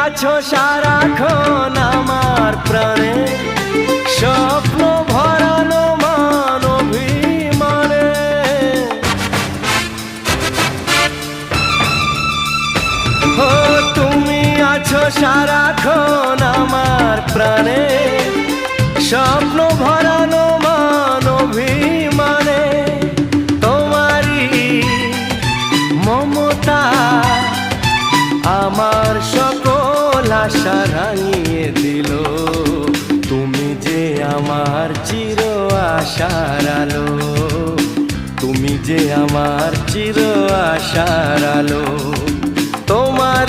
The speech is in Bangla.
আছো সারাক্ষণ আমার প্রাণে, স্বপ্ন ভরানো মান অভিমানে। ও তুমি আছো সারাক্ষণ আমার প্রাণে, স্বপ্ন ভরানো মান অভিমানে। তোমারই মমতা আমার সকল আশা রাঙিয়ে দিল। তুমি যে আমার চির আশার আলো, তুমি যে আমার চির আশার আলো। তোমার